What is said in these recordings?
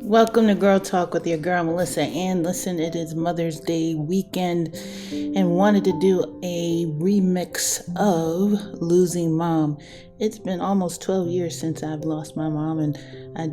Welcome to Girl Talk with your girl Melissa Ann. Listen, it is Mother's Day weekend and wanted to do a remix of Losing Mom. It's been almost 12 years since I've lost my mom, and I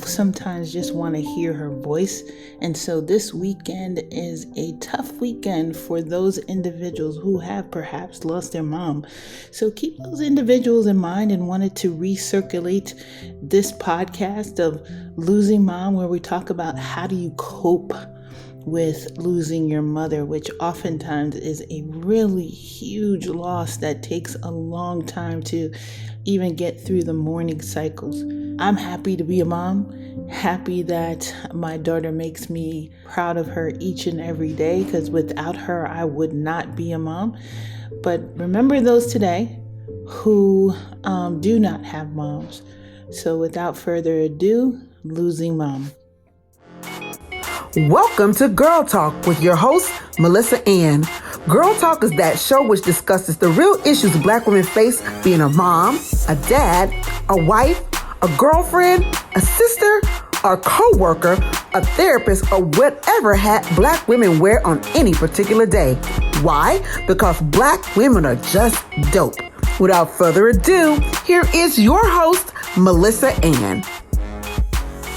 sometimes just want to hear her voice. And so this weekend is a tough weekend for those individuals who have perhaps lost their mom. So keep those individuals in mind, and wanted to recirculate this podcast of Losing Mom, where we talk about how do you cope with losing your mother, which oftentimes is a really huge loss that takes a long time to even get through the mourning cycles. I'm happy to be a mom, happy that my daughter makes me proud of her each and every day, because without her, I would not be a mom. But remember those today who do not have moms. So without further ado, Losing Mom. Welcome to Girl Talk with your host, Melissa Ann. Girl Talk is that show which discusses the real issues Black women face being a mom, a dad, a wife, a girlfriend, a sister, a co-worker, a therapist, or whatever hat Black women wear on any particular day. Why? Because Black women are just dope. Without further ado, here is your host, Melissa Ann.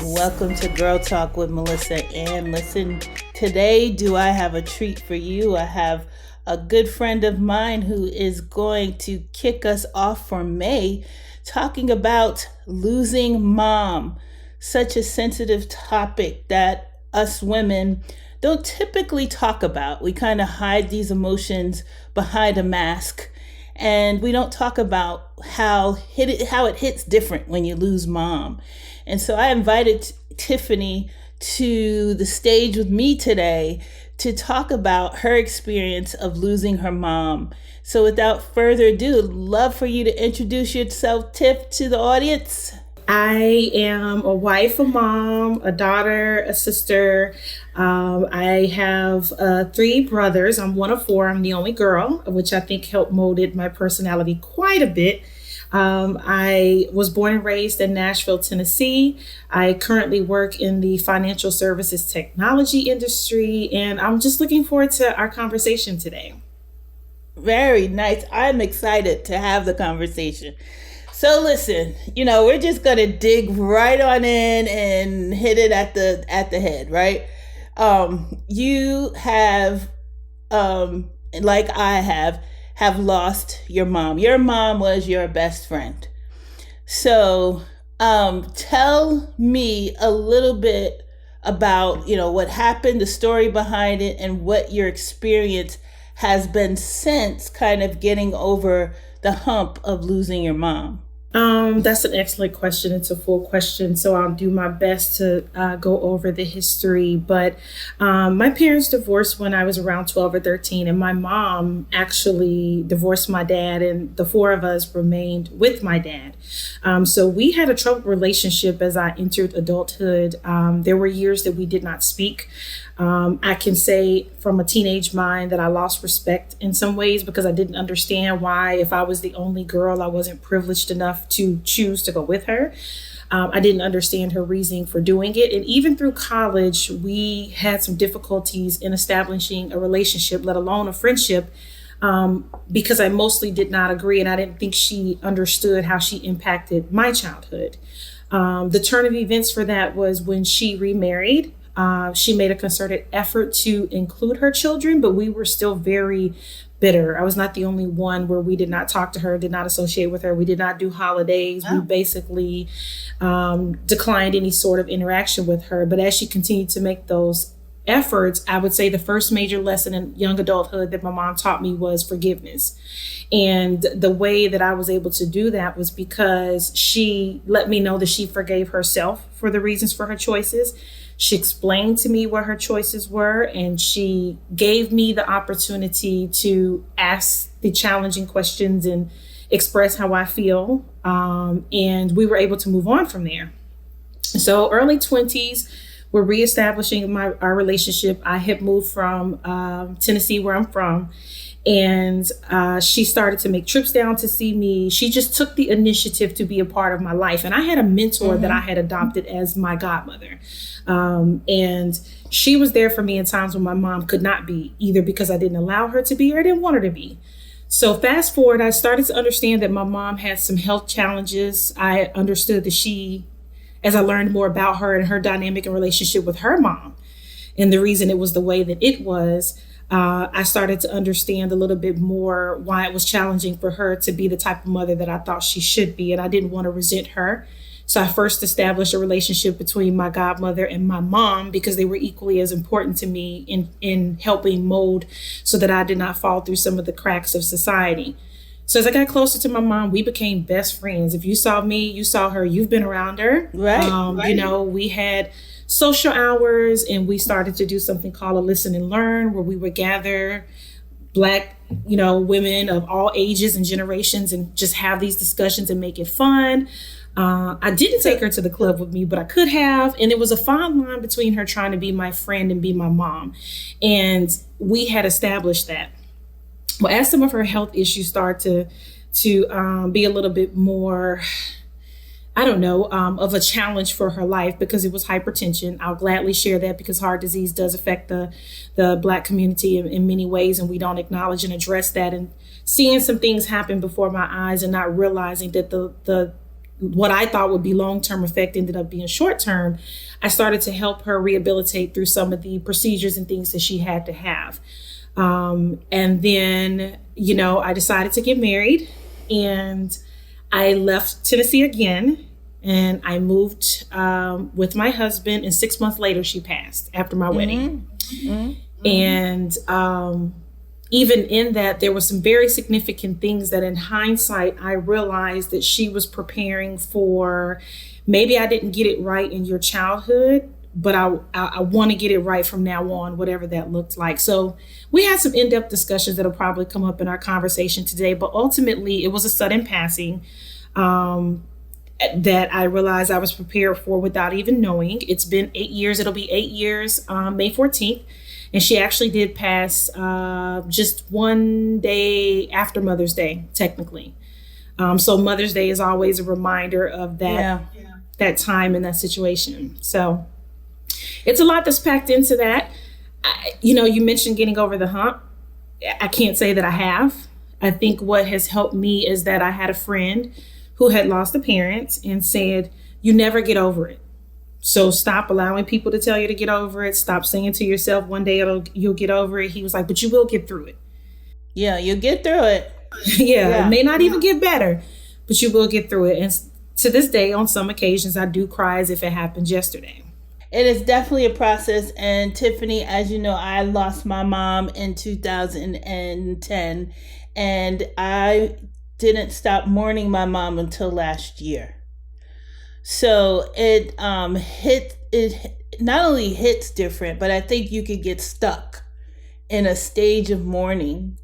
Welcome to Girl Talk with Melissa Ann. Listen, today do I have a treat for you. I have a good friend of mine who is going to kick us off for May, talking about losing mom. Such a sensitive topic that us women don't typically talk about. We kind of hide these emotions behind a mask, and we don't talk about how it hits different when you lose mom. And so I invited Tiffany to the stage with me today to talk about her experience of losing her mom. So without further ado, I'd love for you to introduce yourself, Tiff, to the audience. I am a wife, a mom, a daughter, a sister. I have 3 brothers. I'm one of 4. I'm the only girl, which I think helped molded my personality quite a bit. I was born and raised in Nashville, Tennessee. I currently work in the financial services technology industry, and I'm just looking forward to our conversation today. Very nice. I'm excited to have the conversation. So listen, we're just going to dig right on in and hit it at the head, right? You have, like I have lost your mom. Your mom was your best friend. So tell me a little bit about, what happened, the story behind it, and what your experience has been since kind of getting over the hump of losing your mom. That's an excellent question. It's a full question, so I'll do my best to go over the history. But my parents divorced when I was around 12 or 13, and my mom actually divorced my dad, and the 4 of us remained with my dad. So we had a troubled relationship as I entered adulthood. There were years that we did not speak. I can say from a teenage mind that I lost respect in some ways because I didn't understand why, if I was the only girl, I wasn't privileged enough to choose to go with her. I didn't understand her reasoning for doing it. And even through college, we had some difficulties in establishing a relationship, let alone a friendship, because I mostly did not agree. And I didn't think she understood how she impacted my childhood. The turn of events for that was when she remarried. She made a concerted effort to include her children, but we were still very bitter. I was not the only one where we did not talk to her, did not associate with her. We did not do holidays. Oh. We basically declined any sort of interaction with her. But as she continued to make those efforts, I would say the first major lesson in young adulthood that my mom taught me was forgiveness. And the way that I was able to do that was because she let me know that she forgave herself for the reasons for her choices. She explained to me what her choices were, and she gave me the opportunity to ask the challenging questions and express how I feel. And we were able to move on from there. So early 20s, we're reestablishing our relationship. I had moved from Tennessee, where I'm from, And she started to make trips down to see me. She just took the initiative to be a part of my life. And I had a mentor that I had adopted as my godmother. And she was there for me in times when my mom could not be, either because I didn't allow her to be or I didn't want her to be. So fast forward, I started to understand that my mom had some health challenges. I understood that as I learned more about her and her dynamic and relationship with her mom, and the reason it was the way that it was, I started to understand a little bit more why it was challenging for her to be the type of mother that I thought she should be. And I didn't want to resent her. So I first established a relationship between my godmother and my mom because they were equally as important to me in helping mold so that I did not fall through some of the cracks of society. So as I got closer to my mom, we became best friends. If you saw me, you saw her, you've been around her. Right. You know, we had social hours and we started to do something called a listen and learn, where we would gather Black, women of all ages and generations and just have these discussions and make it fun. I didn't take her to the club with me, but I could have. And it was a fine line between her trying to be my friend and be my mom. And we had established that. Well, as some of her health issues started to be a little bit more, of a challenge for her life because it was hypertension. I'll gladly share that because heart disease does affect the Black community in many ways, and we don't acknowledge and address that. And seeing some things happen before my eyes and not realizing that the what I thought would be long-term effect ended up being short-term, I started to help her rehabilitate through some of the procedures and things that she had to have. And then, I decided to get married and I left Tennessee again and I moved with my husband, and 6 months later she passed after my wedding. And even in that, there were some very significant things that in hindsight, I realized that she was preparing for. Maybe I didn't get it right in your childhood, but I want to get it right from now on, whatever that looked like. So we had some in-depth discussions that'll probably come up in our conversation today, but ultimately it was a sudden passing that I realized I was prepared for without even knowing. It's been 8 years. It'll be 8 years, May 14th. And she actually did pass just one day after Mother's Day, technically. So Mother's Day is always a reminder of that time and that situation. So it's a lot that's packed into that. You mentioned getting over the hump. I can't say that I have. I think what has helped me is that I had a friend who had lost a parent and said, you never get over it. So stop allowing people to tell you to get over it. Stop saying to yourself, one day you'll get over it. He was like, but you will get through it. Yeah, you'll get through it. It may not even get better, but you will get through it. And to this day, on some occasions, I do cry as if it happened yesterday. It is definitely a process. And Tiffany, as you know, I lost my mom in 2010, and I didn't stop mourning my mom until last year. So it not only hits different, but I think you could get stuck in a stage of mourning,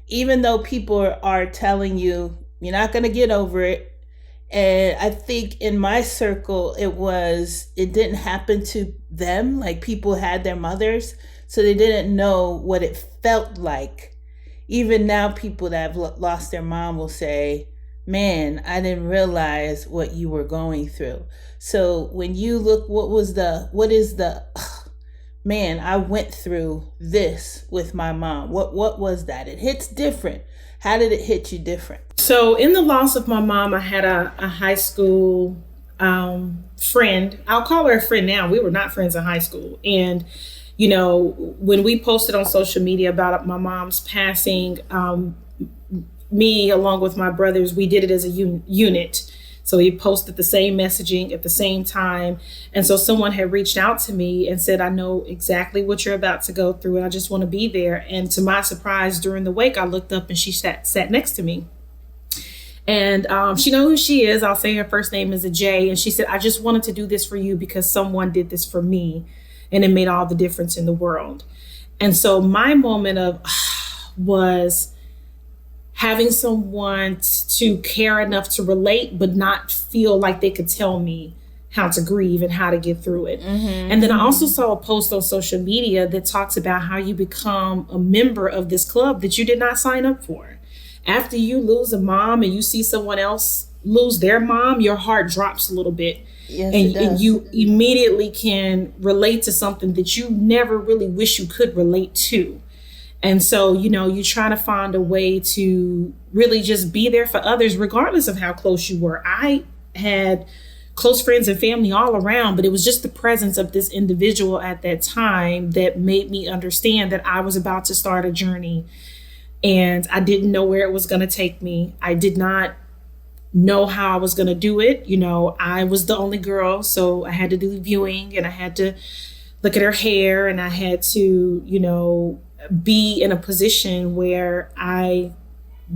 even though people are telling you you're not going to get over it. And I think in my circle, it didn't happen to them. Like, people had their mothers, so they didn't know what it felt like. Even now, people that have lost their mom will say, man, I didn't realize what you were going through. So when you look, man, I went through this with my mom. What was that? It hits different. How did it hit you different? So in the loss of my mom, I had a high school friend. I'll call her a friend now. We were not friends in high school. And, when we posted on social media about my mom's passing, me, along with my brothers, we did it as a unit. So we posted the same messaging at the same time. And so someone had reached out to me and said, I know exactly what you're about to go through, and I just want to be there. And to my surprise, during the wake, I looked up and she sat next to me. And she knows who she is. I'll say her first name is a J. And she said, I just wanted to do this for you because someone did this for me, and it made all the difference in the world. And so my moment of was having someone to care enough to relate, but not feel like they could tell me how to grieve and how to get through it. And then I also saw a post on social media that talks about how you become a member of this club that you did not sign up for. After you lose a mom and you see someone else lose their mom, your heart drops a little bit. Yes, And you immediately can relate to something that you never really wish you could relate to. And so, you try to find a way to really just be there for others, regardless of how close you were. I had close friends and family all around, but it was just the presence of this individual at that time that made me understand that I was about to start a journey, and I didn't know where it was going to take me. I did not know how I was going to do it. I was the only girl, so I had to do viewing, and I had to look at her hair, and I had to, be in a position where I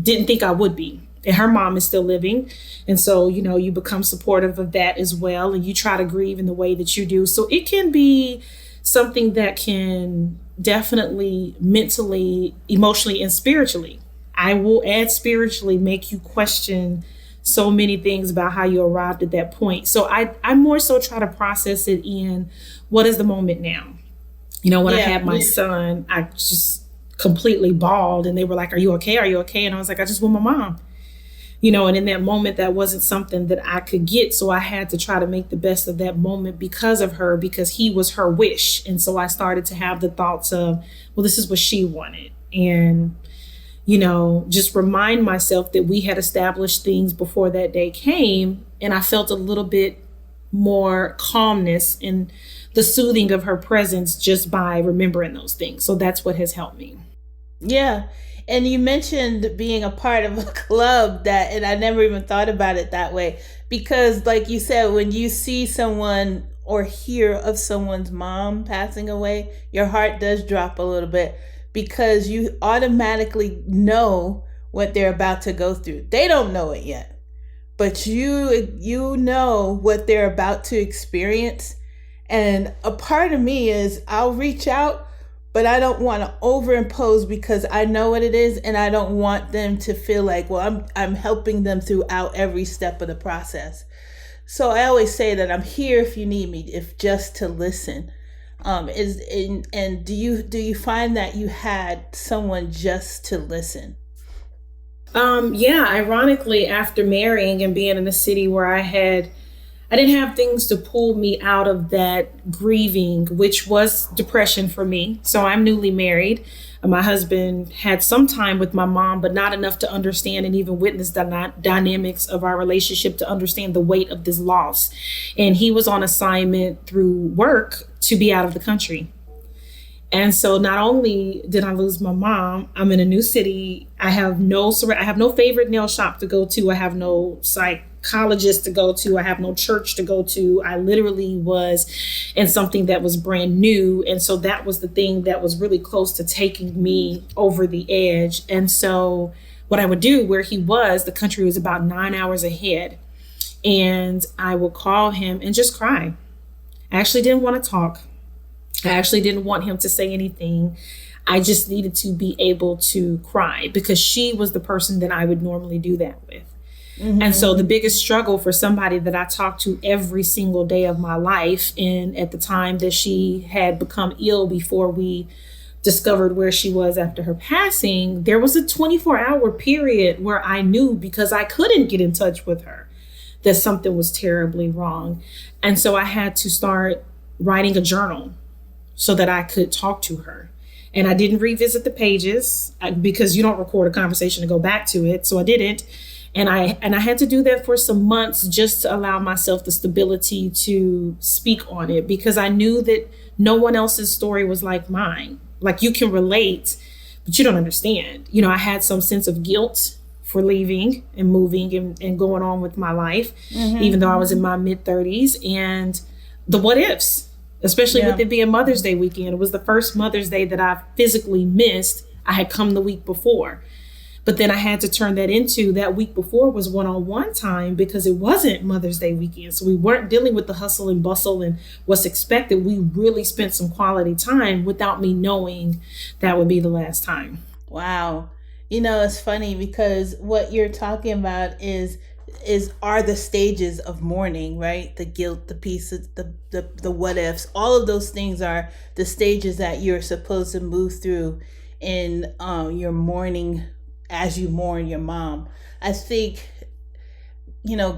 didn't think I would be. And her mom is still living. And so, you become supportive of that as well. And you try to grieve in the way that you do. So it can be something that can definitely mentally, emotionally, and spiritually. I will add spiritually, make you question so many things about how you arrived at that point. So I more so try to process it in what is the moment now. When I had my son, I just completely bawled, and they were like, "Are you okay? Are you okay?" And I was like, "I just want my mom." And in that moment, that wasn't something that I could get. So I had to try to make the best of that moment because of her, because he was her wish. And so I started to have the thoughts of, well, this is what she wanted. And, just remind myself that we had established things before that day came. And I felt a little bit more calmness and the soothing of her presence just by remembering those things. So that's what has helped me. Yeah. And you mentioned being a part of a club and I never even thought about it that way, because like you said, when you see someone or hear of someone's mom passing away, your heart does drop a little bit, because you automatically know what they're about to go through. They don't know it yet, but you know what they're about to experience. And a part of me is, I'll reach out, but I don't want to overimpose, because I know what it is, and I don't want them to feel like, well, I'm helping them throughout every step of the process. So I always say that I'm here if you need me, if just to listen. And do you find that you had someone just to listen? Ironically, after marrying and being in a city where I didn't have things to pull me out of that grieving, which was depression for me. So I'm newly married. My husband had some time with my mom, but not enough to understand and even witness the dynamics of our relationship to understand the weight of this loss. And he was on assignment through work to be out of the country. And so not only did I lose my mom, I'm in a new city. I have no favorite nail shop to go to. I have no psychologist to go to. I have no church to go to. I literally was in something that was brand new. And so that was the thing that was really close to taking me over the edge. And so what I would do, where he was, the country was about 9 hours ahead. And I would call him and just cry. I actually didn't want to talk. I actually didn't want him to say anything. I just needed to be able to cry, because she was the person that I would normally do that with. Mm-hmm. And so the biggest struggle for somebody that I talked to every single day of my life, and at the time that she had become ill before we discovered where she was after her passing, there was a 24-hour period where I knew, because I couldn't get in touch with her, that something was terribly wrong. And so I had to start writing a journal so that I could talk to her. And I didn't revisit the pages because you don't record a conversation to go back to it. So I didn't. And I had to do that for some months just to allow myself the stability to speak on it, because I knew that no one else's story was like mine. Like, you can relate, but you don't understand. I had some sense of guilt for leaving and moving and going on with my life, even though I was in my mid-30s, and the what ifs. Especially with it being Mother's Day weekend. It was the first Mother's Day that I physically missed. I had come the week before. But then I had to turn that into, that week before was one-on-one time, because it wasn't Mother's Day weekend. So we weren't dealing with the hustle and bustle and what's expected. We really spent some quality time without me knowing that would be the last time. Wow. It's funny, because what you're talking about is are the stages of mourning, right? The guilt, the pieces, the what ifs, all of those things are the stages that you're supposed to move through in your mourning as you mourn your mom. I think,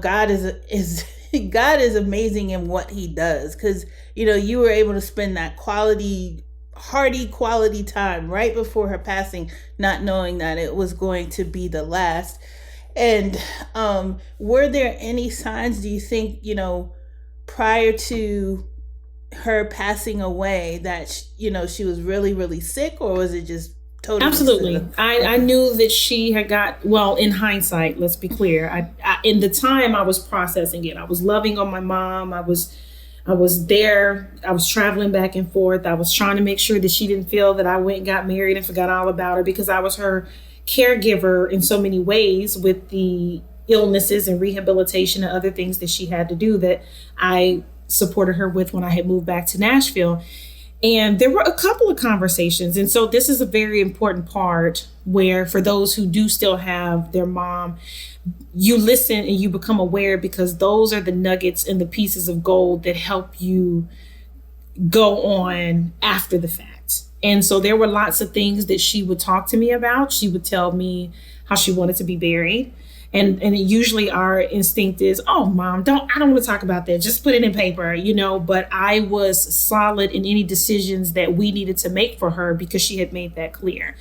God is God is amazing in what he does, because you were able to spend that hearty quality time right before her passing, not knowing that it was going to be the last. And were there any signs, do you think, prior to her passing away, that she was really, really sick, or was it just totally? Absolutely. I knew that she had well, in hindsight, let's be clear. In the time I was processing it, I was loving on my mom. I was there. I was traveling back and forth. I was trying to make sure that she didn't feel that I went and got married and forgot all about her, because I was her caregiver in so many ways with the illnesses and rehabilitation and other things that she had to do that I supported her with when I had moved back to Nashville. And there were a couple of conversations. And so this is a very important part where, for those who do still have their mom, you listen and you become aware, because those are the nuggets and the pieces of gold that help you go on after the fact. And so there were lots of things that she would talk to me about. She would tell me how she wanted to be buried. And usually our instinct is, oh, mom, I don't want to talk about that. Just put it in paper, but I was solid in any decisions that we needed to make for her, because she had made that clear.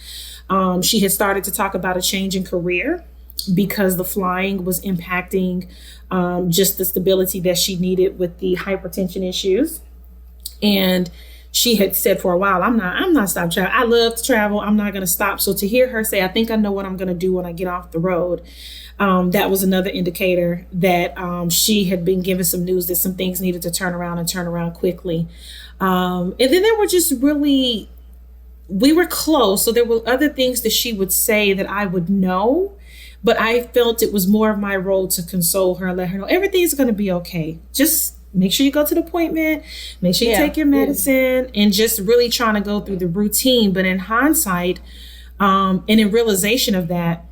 She had started to talk about a change in career, because the flying was impacting just the stability that she needed with the hypertension issues. And she had said for a while, I'm not stopping traveling. I love to travel. I'm not going to stop. So to hear her say, I think I know what I'm going to do when I get off the road, that was another indicator that she had been given some news that some things needed to turn around quickly. And then there were just really, we were close. So there were other things that she would say that I would know, but I felt it was more of my role to console her and let her know everything's going to be okay. Just make sure you go to the appointment, make sure you take your medicine, and just really trying to go through the routine. But in hindsight, and in realization of that,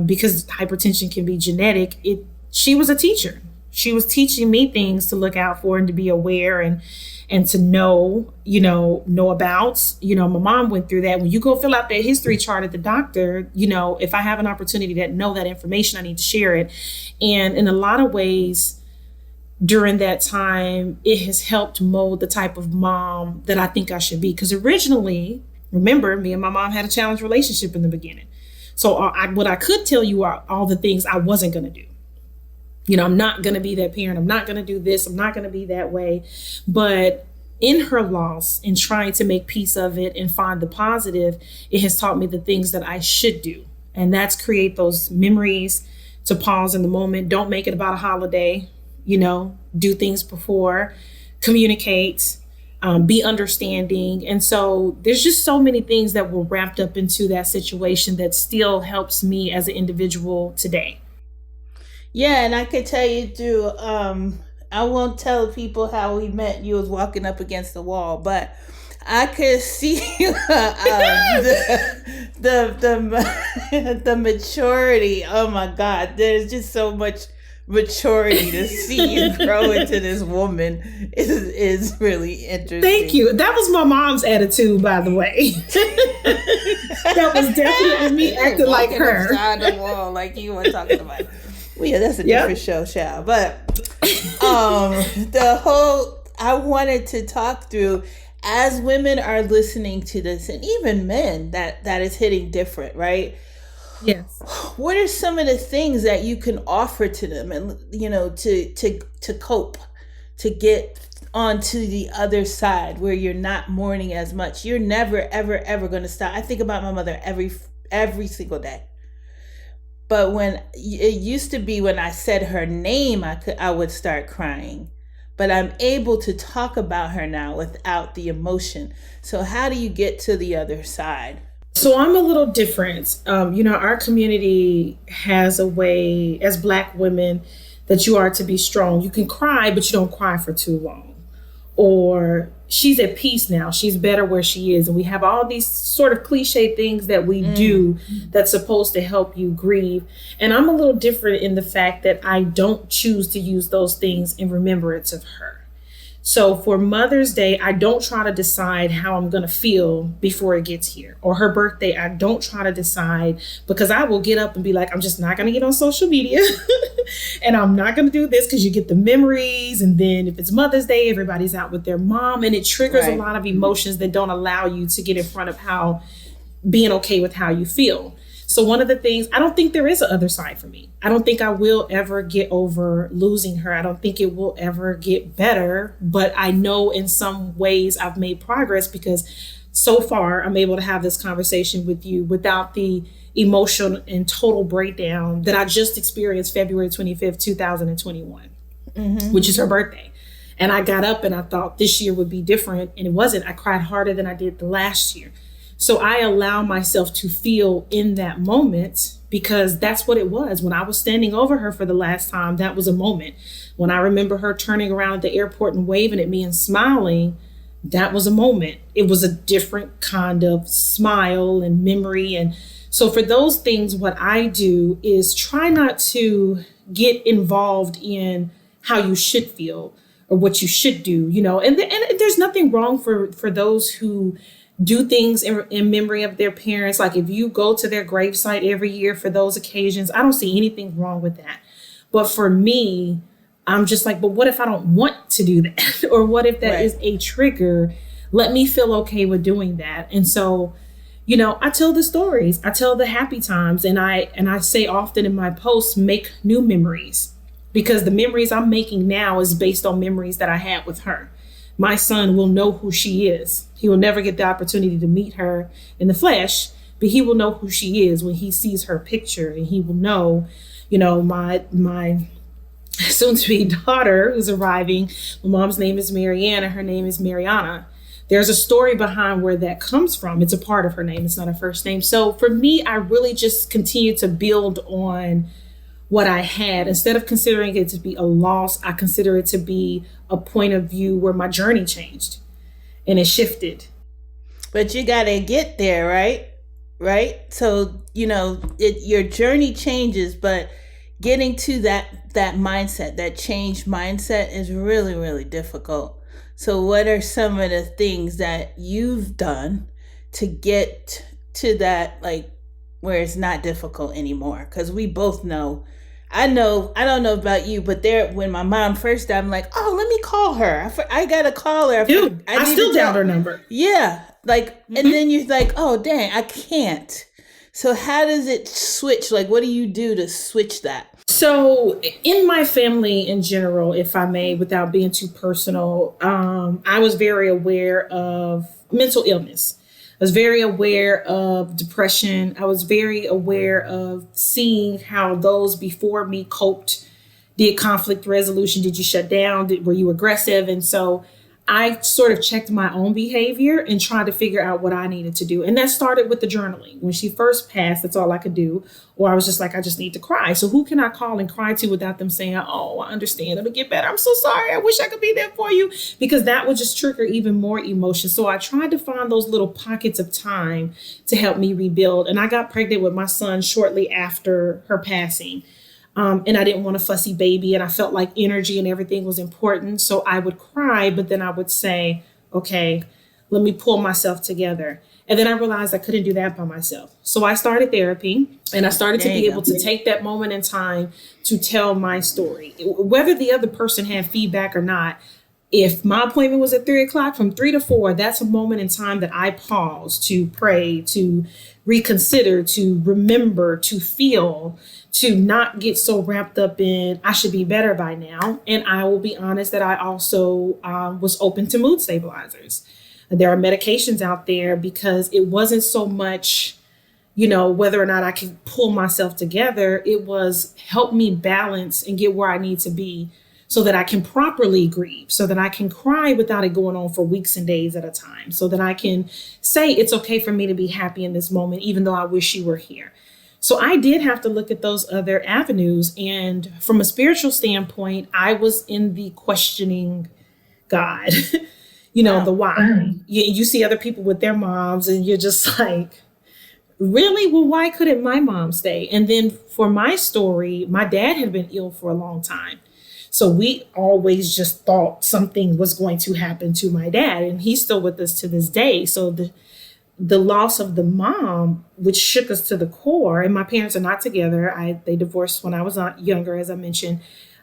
because hypertension can be genetic, she was a teacher. She was teaching me things to look out for and to be aware and to know about. My mom went through that. When you go fill out that history chart at the doctor, if I have an opportunity to know that information, I need to share it. And in a lot of ways, during that time, it has helped mold the type of mom that I think I should be. Because originally, remember, me and my mom had a challenged relationship in the beginning. So what I could tell you are all the things I wasn't going to do. I'm not going to be that parent. I'm not going to do this. I'm not going to be that way. But in her loss and trying to make peace of it and find the positive, it has taught me the things that I should do. And that's create those memories, to pause in the moment. Don't make it about a holiday. Do things before, communicate, be understanding. And so there's just so many things that were wrapped up into that situation that still helps me as an individual today. Yeah, and I could tell you too, I won't tell people how we met. You was walking up against the wall, but I could see the maturity. Oh my God, there's just so much maturity to see you grow into this woman is really interesting. Thank you. That was my mom's attitude, by the way. That was definitely me acting like her. Outside the wall, like you were talking about. Well, yeah, that's a different show, child. But I wanted to talk through, as women are listening to this, and even men, that is hitting different, right? Yes. What are some of the things that you can offer to them, and to cope, to get onto the other side where you're not mourning as much? You're never ever ever going to stop. I think about my mother every single day. But when it used to be, when I said her name, I would start crying. But I'm able to talk about her now without the emotion. So how do you get to the other side? So I'm a little different. Our community has a way, as Black women, that you are to be strong. You can cry, but you don't cry for too long. Or she's at peace now. She's better where she is. And we have all these sort of cliche things that we do that's supposed to help you grieve. And I'm a little different in the fact that I don't choose to use those things in remembrance of her. So for Mother's Day, I don't try to decide how I'm going to feel before it gets here. Or her birthday, I don't try to decide, because I will get up and be like, I'm just not going to get on social media and I'm not going to do this, because you get the memories. And then if it's Mother's Day, everybody's out with their mom, and it triggers a lot of emotions that don't allow you to get in front of being okay with how you feel. So one of the things, I don't think there is an other side for me. I don't think I will ever get over losing her. I don't think it will ever get better, but I know in some ways I've made progress, because so far I'm able to have this conversation with you without the emotional and total breakdown that I just experienced February 25th, 2021, which is her birthday. And I got up and I thought this year would be different, and it wasn't. I cried harder than I did the last year. So I allow myself to feel in that moment, because that's what it was. When I was standing over her for the last time, that was a moment. When I remember her turning around at the airport and waving at me and smiling, that was a moment. It was a different kind of smile and memory. And so for those things, what I do is try not to get involved in how you should feel or what you should do, and there's nothing wrong for those who do things in memory of their parents. Like if you go to their gravesite every year for those occasions, I don't see anything wrong with that. But for me, I'm just like, but what if I don't want to do that? Or what if that is a trigger? Let me feel okay with doing that. And so, I tell the stories, I tell the happy times, and I say often in my posts, make new memories, because the memories I'm making now is based on memories that I had with her. My son will know who she is. He will never get the opportunity to meet her in the flesh, but he will know who she is when he sees her picture, and he will know, my soon-to-be daughter who's arriving. My mom's name is Marianne and her name is Mariana. There's a story behind where that comes from. It's a part of her name. It's not her first name. So for me, I really just continue to build on what I had. Instead of considering it to be a loss, I consider it to be a point of view where my journey changed and it shifted. But you got to get there, right? Right? So, your journey changes, but getting to that mindset, that changed mindset is really, really difficult. So what are some of the things that you've done to get to that, like, where it's not difficult anymore? Because we both know, I don't know about you, but when my mom first died, I'm like, oh, let me call her. I got to call her. Dude, I still dialed her number. Yeah. Like, and then you're like, oh, dang, I can't. So how does it switch? Like, what do you do to switch that? So in my family in general, if I may, without being too personal, I was very aware of mental illness. I was very aware of depression. I was very aware of seeing how those before me coped, did conflict resolution. Did you shut down? Were you aggressive? And so I sort of checked my own behavior and tried to figure out what I needed to do. And that started with the journaling. When she first passed, that's all I could do. Or I was just like, I just need to cry. So who can I call and cry to without them saying, oh, I understand, it'll get better. I'm so sorry. I wish I could be there for you. Because that would just trigger even more emotion. So I tried to find those little pockets of time to help me rebuild. And I got pregnant with my son shortly after her passing. And I didn't want a fussy baby, and I felt like energy and everything was important. So I would cry, but then I would say, okay, let me pull myself together. And then I realized I couldn't do that by myself. So I started therapy, and I started to be able to take that moment in time to tell my story, whether the other person had feedback or not. If my appointment was at 3:00, from 3 to 4, that's a moment in time that I pause to pray, to reconsider, to remember, to feel, to not get so wrapped up in I should be better by now. And I will be honest that I also was open to mood stabilizers. There are medications out there because it wasn't so much, whether or not I could pull myself together. It was help me balance and get where I need to be so that I can properly grieve, so that I can cry without it going on for weeks and days at a time, so that I can say it's okay for me to be happy in this moment, even though I wish you were here. So I did have to look at those other avenues. And from a spiritual standpoint, I was in the questioning God. the Wow. why. You see other people with their moms and you're just like, really? Well, why couldn't my mom stay? And then for my story, my dad had been ill for a long time. So we always just thought something was going to happen to my dad, and he's still with us to this day. So the loss of the mom, which shook us to the core, and my parents are not together. They divorced when I was younger, as I mentioned.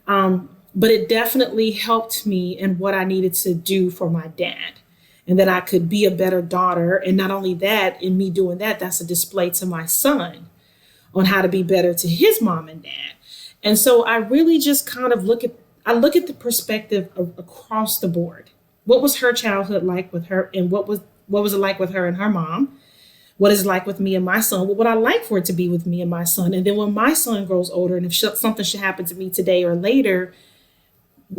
But it definitely helped me in what I needed to do for my dad, and that I could be a better daughter. And not only that, in me doing that, that's a display to my son on how to be better to his mom and dad. And so I really just kind of look at the perspective of across the board. What was her childhood like with her, and what was it like with her and her mom? What is it like with me and my son? What would I like for it to be with me and my son? And then when my son grows older, and if something should happen to me today or later,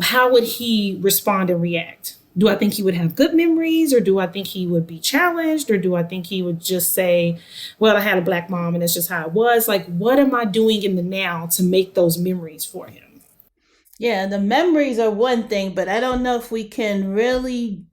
how would he respond and react? Do I think he would have good memories, or do I think he would be challenged, or do I think he would just say, well, I had a Black mom and that's just how it was? Like, what am I doing in the now to make those memories for him? Yeah, the memories are one thing, but I don't know if we can really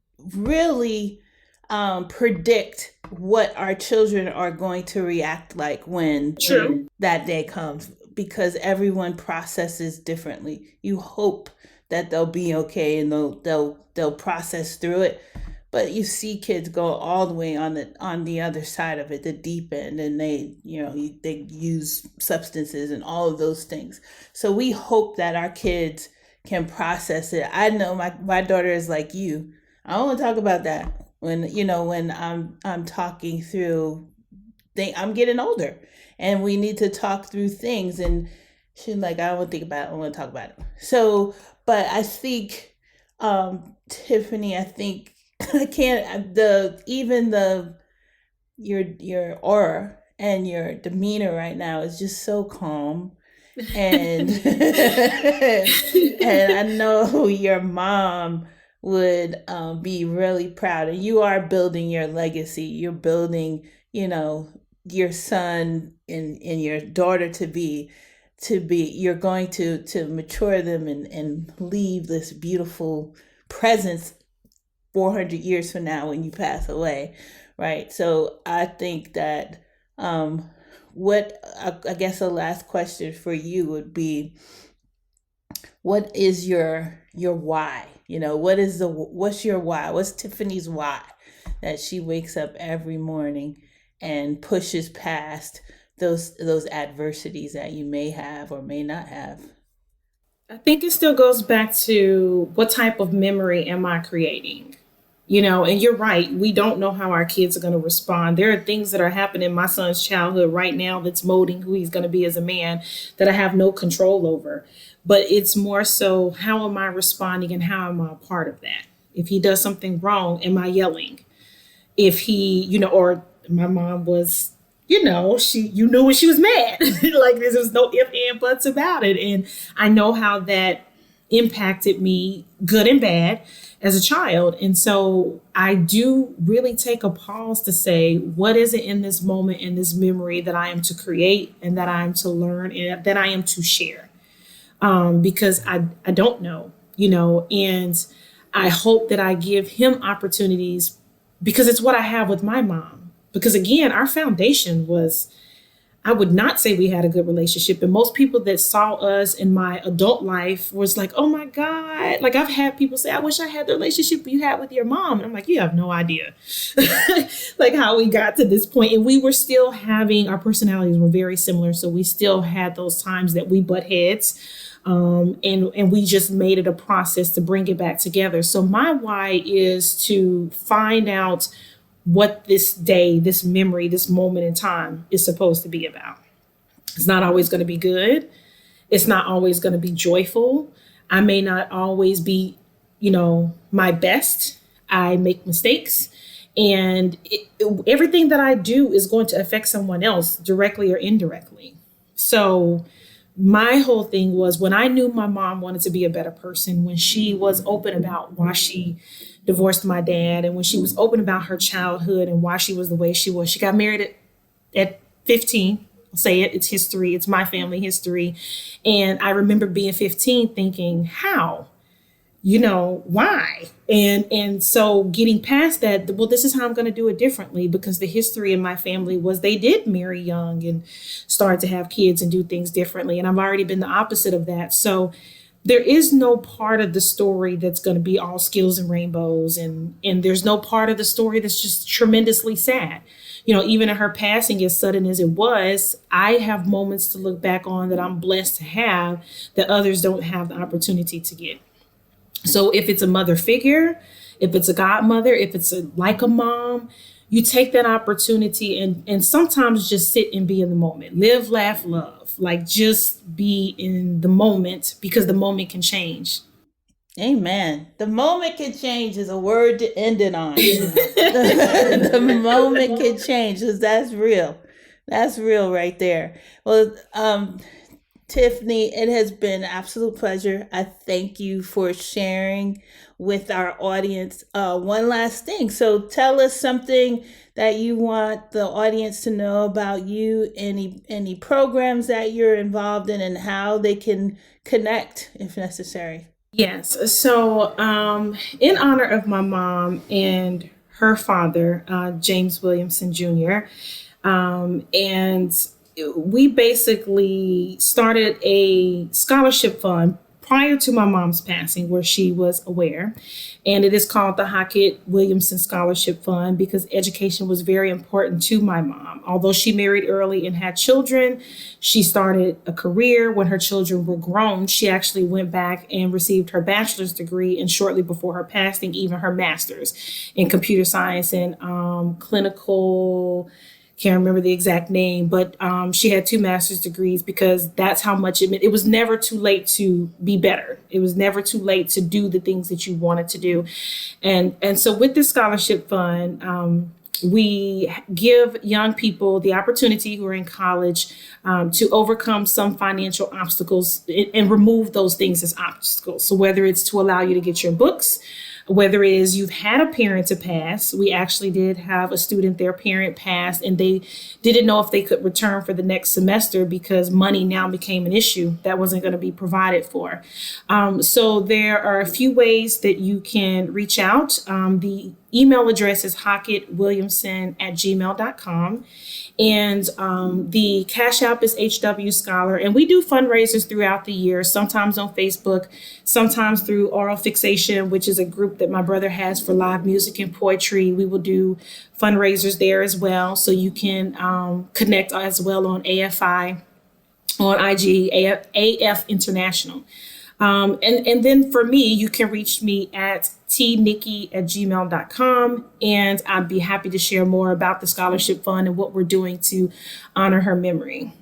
predict what our children are going to react like when True. that day comes, because everyone processes differently. You hope that they'll be okay and they'll process through it, but you see kids go all the way on the other side of it, the deep end, and they use substances and all of those things. So we hope that our kids can process it. I know my daughter is like you. I don't want to talk about that when I'm talking through I'm getting older, and we need to talk through things, and she's like, I don't want to think about it, I want to talk about it. So, but I think, Tiffany, I think I can't your aura and your demeanor right now is just so calm, and and I know your mom would be really proud, and you are building your legacy. You're building, your son and your daughter to be you're going to mature them and leave this beautiful presence 400 years from now when you pass away, right? So I think that what I guess the last question for you would be, what is your why? What's your why? What's Tiffany's why, that she wakes up every morning and pushes past those adversities that you may have or may not have? I think it still goes back to what type of memory am I creating? And you're right. We don't know how our kids are going to respond. There are things that are happening in my son's childhood right now that's molding who he's going to be as a man that I have no control over. But it's more so, how am I responding and how am I a part of that? If he does something wrong, am I yelling? If he, or my mom was, you knew when she was mad. Like, there was no if, and, buts about it. And I know how that impacted me, good and bad, as a child. And so I do really take a pause to say, what is it in this moment, in this memory, that I am to create and that I am to learn and that I am to share? Because I don't know, and I hope that I give him opportunities, because it's what I have with my mom. Because again, our foundation was, I would not say we had a good relationship. And most people that saw us in my adult life was like, oh my God. Like, I've had people say, I wish I had the relationship you had with your mom. And I'm like, you have no idea like how we got to this point. And we were still having, our personalities were very similar. So we still had those times that we butt heads. And we just made it a process to bring it back together. So my why is to find out what this day, this memory, this moment in time is supposed to be about. It's not always going to be good. It's not always going to be joyful. I may not always be, my best. I make mistakes, and everything that I do is going to affect someone else directly or indirectly. So my whole thing was, when I knew my mom wanted to be a better person, when she was open about why she divorced my dad, and when she was open about her childhood and why she was the way she was. She got married at 15. I'll say it, it's history. It's my family history. And I remember being 15 thinking, how? why? And so getting past that, well, this is how I'm going to do it differently, because the history in my family was they did marry young and start to have kids and do things differently. And I've already been the opposite of that. So there is no part of the story that's going to be all skills and rainbows. And there's no part of the story that's just tremendously sad. Even in her passing, as sudden as it was, I have moments to look back on that I'm blessed to have that others don't have the opportunity to get. So if it's a mother figure, if it's a godmother, if it's like a mom, you take that opportunity and sometimes just sit and be in the moment. Live, laugh, love. Like, just be in the moment, because the moment can change. Amen. The moment can change is a word to end it on. The moment can change, because that's real. That's real right there. Well, Tiffany, it has been an absolute pleasure. I thank you for sharing with our audience. One last thing. So tell us something that you want the audience to know about you, any programs that you're involved in, and how they can connect if necessary. Yes. So in honor of my mom and her father, James Williamson Jr., and we basically started a scholarship fund prior to my mom's passing, where she was aware. And it is called the Hackett Williamson Scholarship Fund, because education was very important to my mom. Although she married early and had children, she started a career when her children were grown. She actually went back and received her bachelor's degree, and shortly before her passing, even her master's in computer science and clinical, can't remember the exact name, but she had 2 master's degrees, because that's how much it meant. It was never too late to be better. It was never too late to do the things that you wanted to do. And so with this scholarship fund, we give young people the opportunity who are in college to overcome some financial obstacles and remove those things as obstacles. So whether it's to allow you to get your books, whether it is you've had a parent to pass. We actually did have a student, their parent passed, and they didn't know if they could return for the next semester because money now became an issue that wasn't going to be provided for. So there are a few ways that you can reach out. The email address is hockettwilliamson@gmail.com. And the Cash App is HW Scholar. And we do fundraisers throughout the year, sometimes on Facebook, sometimes through Oral Fixation, which is a group that my brother has for live music and poetry. We will do fundraisers there as well. So you can connect as well on AFI, on IG, AF International. And then for me, you can reach me at tnikki@gmail.com, and I'd be happy to share more about the scholarship fund and what we're doing to honor her memory.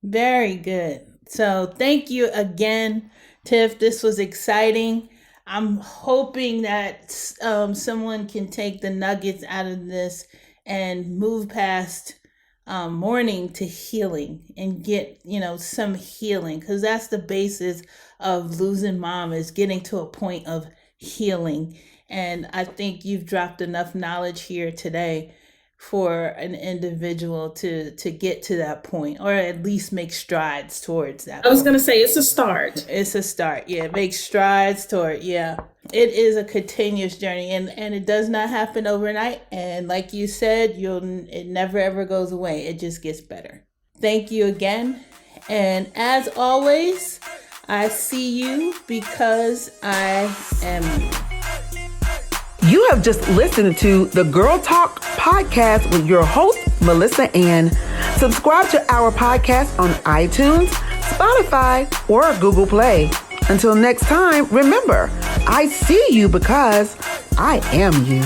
Very good. So thank you again, Tiff. This was exciting. I'm hoping that someone can take the nuggets out of this and move past mourning to healing and get, some healing, because that's the basis of losing mom, is getting to a point of healing. And I think you've dropped enough knowledge here today for an individual to get to that point, or at least make strides towards that. I was going to say it's a start. It's a start. Yeah. Make strides toward. Yeah. It is a continuous journey, and it does not happen overnight. And like you said, it never ever goes away. It just gets better. Thank you again. And as always, I see you because I am you. You have just listened to the Girl Talk podcast with your host, Melissa Ann. Subscribe to our podcast on iTunes, Spotify, or Google Play. Until next time, remember, I see you because I am you.